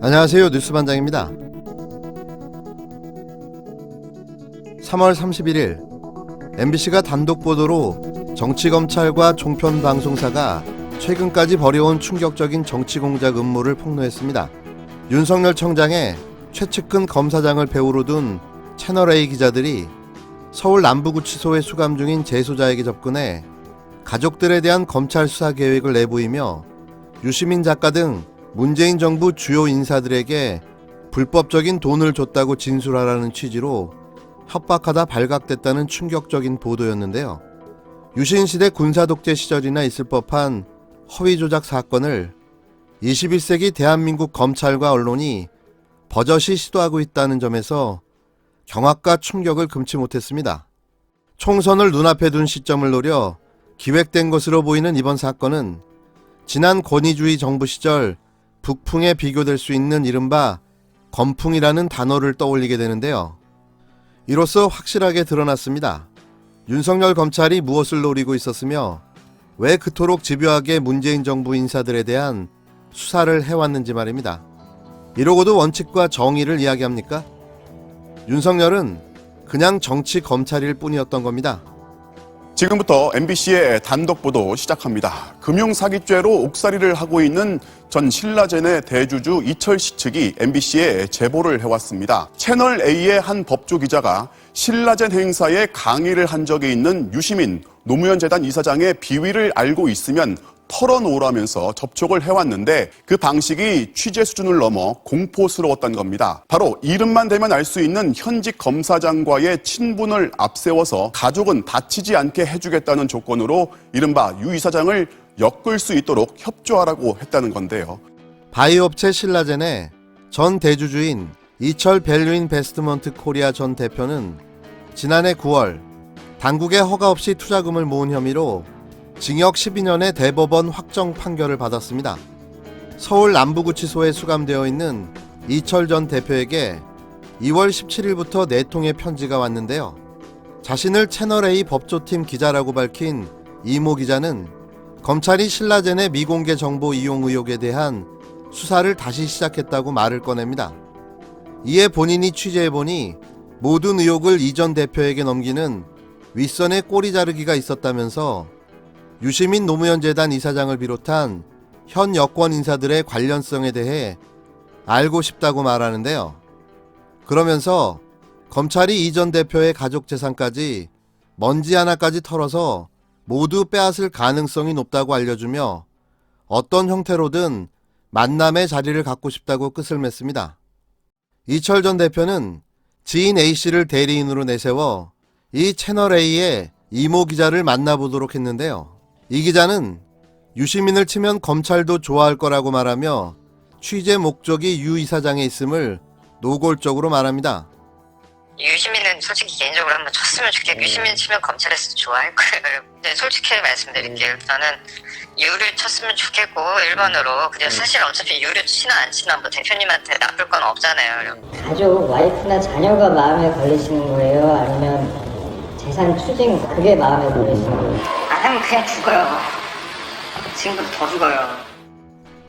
안녕하세요. 뉴스반장입니다. 3월 31일 MBC가 단독 보도로 정치검찰과 종편방송사가 최근까지 벌여온 충격적인 정치공작 음모를 폭로했습니다. 윤석열 청장의 최측근 검사장을 배우로 둔 채널A 기자들이 서울 남부구치소에 수감 중인 재소자에게 접근해 가족들에 대한 검찰 수사 계획을 내보이며 유시민 작가 등 문재인 정부 주요 인사들에게 불법적인 돈을 줬다고 진술하라는 취지로 협박하다 발각됐다는 충격적인 보도였는데요. 유신시대 군사독재 시절이나 있을 법한 허위조작 사건을 21세기 대한민국 검찰과 언론이 버젓이 시도하고 있다는 점에서 경악과 충격을 금치 못했습니다. 총선을 눈앞에 둔 시점을 노려 기획된 것으로 보이는 이번 사건은 지난 권위주의 정부 시절 북풍에 비교될 수 있는 이른바 검풍이라는 단어를 떠올리게 되는데요. 이로써 확실하게 드러났습니다. 윤석열 검찰이 무엇을 노리고 있었으며 왜 그토록 집요하게 문재인 정부 인사들에 대한 수사를 해왔는지 말입니다. 이러고도 원칙과 정의를 이야기합니까? 윤석열은 그냥 정치 검찰일 뿐이었던 겁니다. 지금부터 MBC의 단독 보도 시작합니다. 금융사기죄로 옥살이를 하고 있는 전 신라젠의 대주주 이철씨 측이 MBC에 제보를 해왔습니다. 채널A의 한 법조 기자가 신라젠 행사에 강의를 한 적이 있는 유시민 노무현 재단 이사장의 비위를 알고 있으면 털어놓으라면서 접촉을 해왔는데 그 방식이 취재 수준을 넘어 공포스러웠던 겁니다. 바로 이름만 대면 알 수 있는 현직 검사장과의 친분을 앞세워서 가족은 다치지 않게 해주겠다는 조건으로 이른바 유 이사장을 엮을 수 있도록 협조하라고 했다는 건데요. 바이오업체 신라젠의 전 대주주인 이철 밸류인베스트먼트 코리아 전 대표는 지난해 9월 당국의 허가 없이 투자금을 모은 혐의로 징역 12년의 대법원 확정 판결을 받았습니다. 서울 남부구치소에 수감되어 있는 이철 전 대표에게 2월 17일부터 4통의 편지가 왔는데요. 자신을 채널A 법조팀 기자라고 밝힌 이모 기자는 검찰이 신라젠의 미공개 정보 이용 의혹에 대한 수사를 다시 시작했다고 말을 꺼냅니다. 이에 본인이 취재해보니 모든 의혹을 이 전 대표에게 넘기는 윗선의 꼬리 자르기가 있었다면서 유시민 노무현 재단 이사장을 비롯한 현 여권 인사들의 관련성에 대해 알고 싶다고 말하는데요. 그러면서 검찰이 이 전 대표의 가족 재산까지 먼지 하나까지 털어서 모두 빼앗을 가능성이 높다고 알려주며 어떤 형태로든 만남의 자리를 갖고 싶다고 끝을 맺습니다. 이철 전 대표는 지인 A씨를 대리인으로 내세워 이 채널A의 이모 기자를 만나보도록 했는데요. 이 기자는 유시민을 치면 검찰도 좋아할 거라고 말하며 취재 목적이 유 이사장에 있음을 노골적으로 말합니다. 유시민은 솔직히 개인적으로 한번 쳤으면 좋겠고 유시민 치면 검찰에서도 좋아할 거예요. 근데 솔직히 말씀드릴게요. 저는 유를 쳤으면 좋겠고 1번으로 그냥 사실 어차피 유를 치나 안 치나 뭐 대표님한테 나쁠 건 없잖아요. 가족, 와이프나 자녀가 마음에 걸리시는 거예요? 아니면 재산 추징 그게 마음에 걸리시는 거예요? 안 하면 그냥 죽어요. 지금부터 더 죽어요.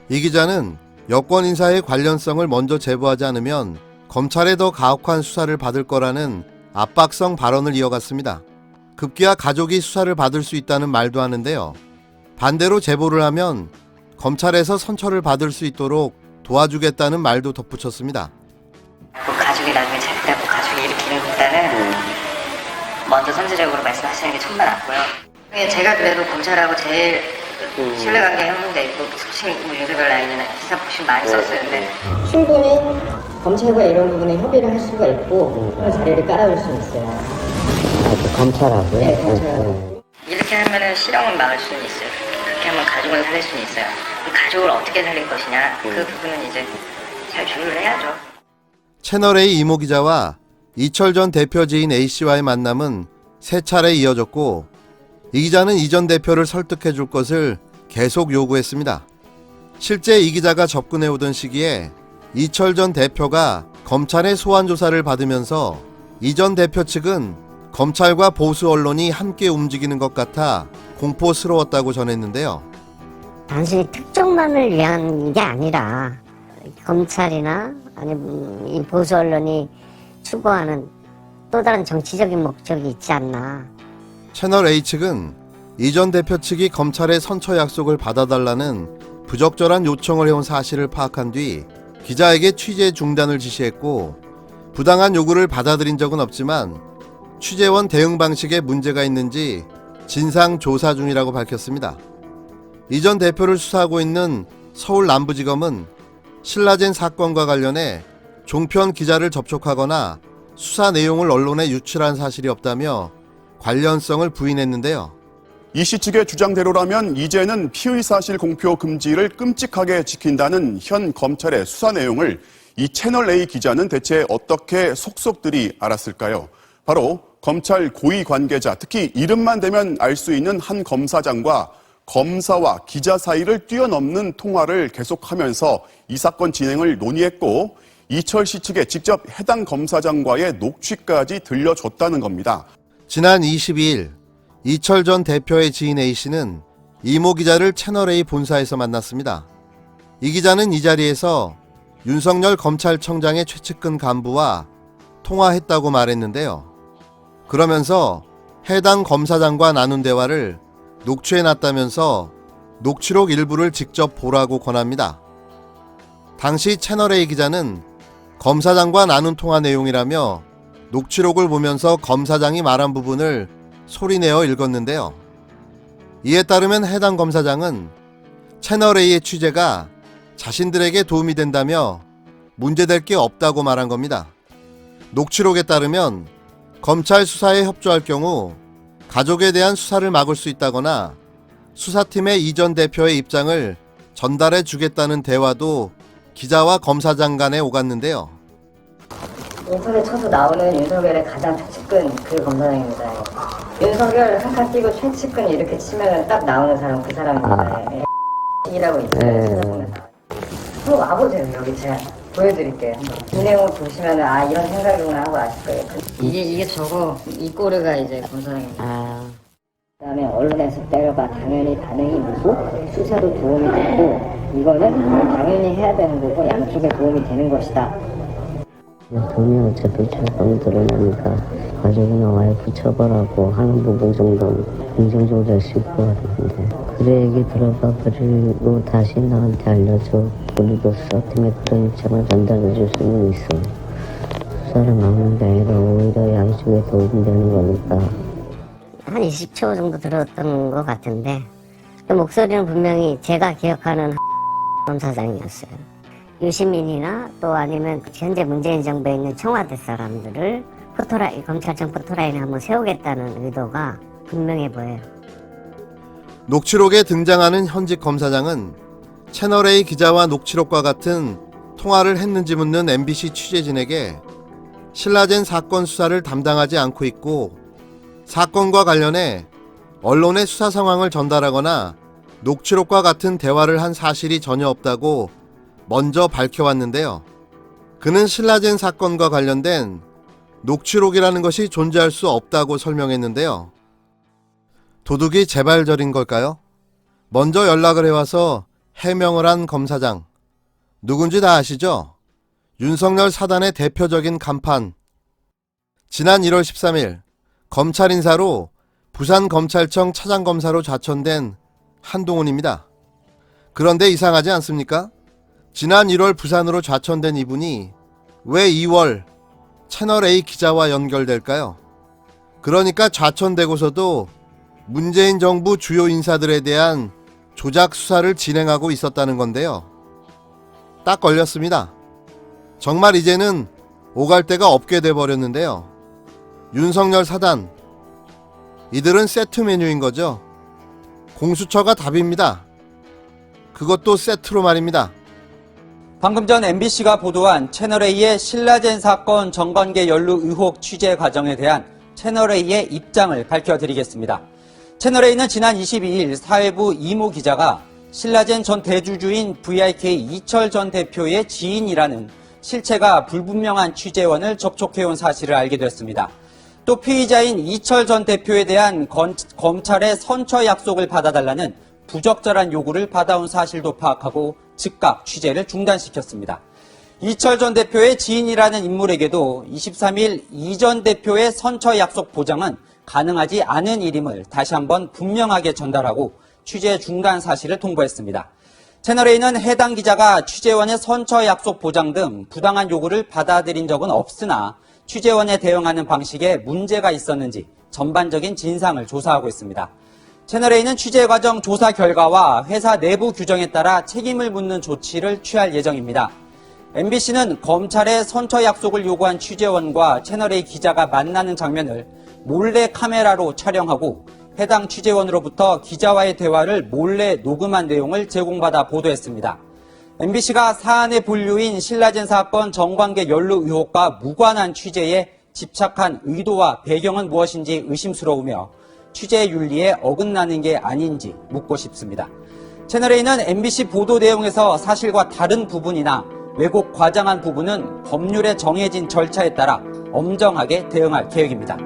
이 기자는 여권 인사의 관련성을 먼저 제보하지 않으면 검찰에 더 가혹한 수사를 받을 거라는 압박성 발언을 이어갔습니다. 급기야 가족이 수사를 받을 수 있다는 말도 하는데요. 반대로 제보를 하면 검찰에서 선처를 받을 수 있도록 도와주겠다는 말도 덧붙였습니다. 가족이 나중에 잘못하고 가족이 일으키는 것보다는 먼저 선제적으로 말씀하시는 게 정말 낫고요. 제가 그래도 검찰하고 제일 신뢰관계 형성돼 있고 소신 윤석열 라인은 기사 보시면 많이 썼어요. 근데 충분히 검찰과 이런 부분에 협의를 할 수가 있고 그런 자리를 깔아줄 수 있어요. 검찰하고요? 네, 검찰하고. 이렇게 하면은 실형은 막을 수는 있어요. 그렇게 하면 가족을 살릴 수는 있어요. 가족을 어떻게 살릴 것이냐 그 부분은 이제 잘 조율을 해야죠. 채널A 이모 기자와 이철 전 대표 지인 A씨와의 만남은 3차례 이어졌고 이 기자는 이 전 대표를 설득해 줄 것을 계속 요구했습니다. 실제 이 기자가 접근해 오던 시기에 이철 전 대표가 검찰의 소환 조사를 받으면서 이 전 대표 측은 검찰과 보수 언론이 함께 움직이는 것 같아 공포스러웠다고 전했는데요. 단순히 특정만을 위한 게 아니라 검찰이나 아니면 이 보수 언론이 추구하는 또 다른 정치적인 목적이 있지 않나. 채널A 측은 이 전 대표 측이 검찰의 선처 약속을 받아달라는 부적절한 요청을 해온 사실을 파악한 뒤 기자에게 취재 중단을 지시했고, 부당한 요구를 받아들인 적은 없지만 취재원 대응 방식에 문제가 있는지 진상 조사 중이라고 밝혔습니다. 이 전 대표를 수사하고 있는 서울 남부지검은 신라젠 사건과 관련해 종편 기자를 접촉하거나 수사 내용을 언론에 유출한 사실이 없다며 관련성을 부인했는데요. 이 씨 측의 주장대로라면 이제는 피의 사실 공표 금지를 끔찍하게 지킨다는 현 검찰의 수사 내용을 이 채널A 기자는 대체 어떻게 속속들이 알았을까요? 바로 검찰 고위 관계자, 특히 이름만 대면 알 수 있는 한 검사장과 검사와 기자 사이를 뛰어넘는 통화를 계속하면서 이 사건 진행을 논의했고, 이철 씨 측에 직접 해당 검사장과의 녹취까지 들려줬다는 겁니다. 지난 22일 이철 전 대표의 지인 A씨는 이모 기자를 채널A 본사에서 만났습니다. 이 기자는 이 자리에서 윤석열 검찰청장의 최측근 간부와 통화했다고 말했는데요. 그러면서 해당 검사장과 나눈 대화를 녹취해놨다면서 녹취록 일부를 직접 보라고 권합니다. 당시 채널A 기자는 검사장과 나눈 통화 내용이라며 녹취록을 보면서 검사장이 말한 부분을 소리내어 읽었는데요. 이에 따르면 해당 검사장은 채널A의 취재가 자신들에게 도움이 된다며 문제될 게 없다고 말한 겁니다. 녹취록에 따르면 검찰 수사에 협조할 경우 가족에 대한 수사를 막을 수 있다거나 수사팀의 이 전 대표의 입장을 전달해 주겠다는 대화도 기자와 검사장 간에 오갔는데요. 인터넷 쳐서 나오는 윤석열의 가장 최측근 그 검사장입니다. 윤석열 한칸 띄고 최측근 이렇게 치면 딱 나오는 사람 그 사람입니다. 이라고 있어요. 찾아보면. 한번 와보세요. 여기 제가 보여드릴게요. 이 내용을 보시면 아 이런 생각이구나 하고 아실 거예요. 이게 저거 이 꼬르가 이제 검사장입니다. 그다음에 언론에서 때려봐 당연히 반응이 있고 수사도 도움이 되고 이거는 당연히 해야 되는 거고 양쪽에 도움이 되는 것이다. 돈이 어차피 철범 드러나니까 가족이나 와이프 처벌하고 하는 부분 정도는 긍정적으로 될 수 있을 것 같은데 그래 얘기 들어봐 그리고 다시 나한테 알려줘. 우리도 수사팀에 그런 입장을 전달해 줄 수는 있어. 수사를 막는 게 아니라 오히려 양쪽에 도움이 되는 거니까. 한 20초 정도 들었던 것 같은데 그 목소리는 분명히 제가 기억하는 검사장이었어요. 유시민이나 또 아니면 현재 문재인 정부에 있는 청와대 사람들을 검찰청 포토라인에 한번 세우겠다는 의도가 분명해 보여요. 녹취록에 등장하는 현직 검사장은 채널A 기자와 녹취록과 같은 통화를 했는지 묻는 MBC 취재진에게 신라젠 사건 수사를 담당하지 않고 있고 사건과 관련해 언론의 수사 상황을 전달하거나 녹취록과 같은 대화를 한 사실이 전혀 없다고 먼저 밝혀왔는데요. 그는 신라젠 사건과 관련된 녹취록이라는 것이 존재할 수 없다고 설명했는데요. 도둑이 재발절인 걸까요? 먼저 연락을 해와서 해명을 한 검사장. 누군지 다 아시죠? 윤석열 사단의 대표적인 간판. 지난 1월 13일 검찰 인사로 부산검찰청 차장검사로 좌천된 한동훈입니다. 그런데 이상하지 않습니까? 지난 1월 부산으로 좌천된 이분이 왜 2월 채널A 기자와 연결될까요? 그러니까 좌천되고서도 문재인 정부 주요 인사들에 대한 조작 수사를 진행하고 있었다는 건데요. 딱 걸렸습니다. 정말 이제는 오갈 데가 없게 돼버렸는데요. 윤석열 사단, 이들은 세트 메뉴인 거죠. 공수처가 답입니다. 그것도 세트로 말입니다. 방금 전 MBC가 보도한 채널A의 신라젠 사건 정관계 연루 의혹 취재 과정에 대한 채널A의 입장을 밝혀드리겠습니다. 채널A는 지난 22일 사회부 이모 기자가 신라젠 전 대주주인 VIK 이철 전 대표의 지인이라는 실체가 불분명한 취재원을 접촉해온 사실을 알게 됐습니다. 또 피의자인 이철 전 대표에 대한 검찰의 선처 약속을 받아달라는 부적절한 요구를 받아온 사실도 파악하고 즉각 취재를 중단시켰습니다. 이철 전 대표의 지인이라는 인물에게도 23일 이 전 대표의 선처 약속 보장은 가능하지 않은 일임을 다시 한번 분명하게 전달하고 취재 중단 사실을 통보했습니다. 채널A는 해당 기자가 취재원의 선처 약속 보장 등 부당한 요구를 받아들인 적은 없으나 취재원에 대응하는 방식에 문제가 있었는지 전반적인 진상을 조사하고 있습니다. 채널A는 취재 과정 조사 결과와 회사 내부 규정에 따라 책임을 묻는 조치를 취할 예정입니다. MBC는 검찰의 선처 약속을 요구한 취재원과 채널A 기자가 만나는 장면을 몰래 카메라로 촬영하고 해당 취재원으로부터 기자와의 대화를 몰래 녹음한 내용을 제공받아 보도했습니다. MBC가 사안의 본류인 신라젠 사건 정관계 연루 의혹과 무관한 취재에 집착한 의도와 배경은 무엇인지 의심스러우며 취재 윤리에 어긋나는 게 아닌지 묻고 싶습니다. 채널A는 MBC 보도 내용에서 사실과 다른 부분이나 왜곡 과장한 부분은 법률에 정해진 절차에 따라 엄정하게 대응할 계획입니다.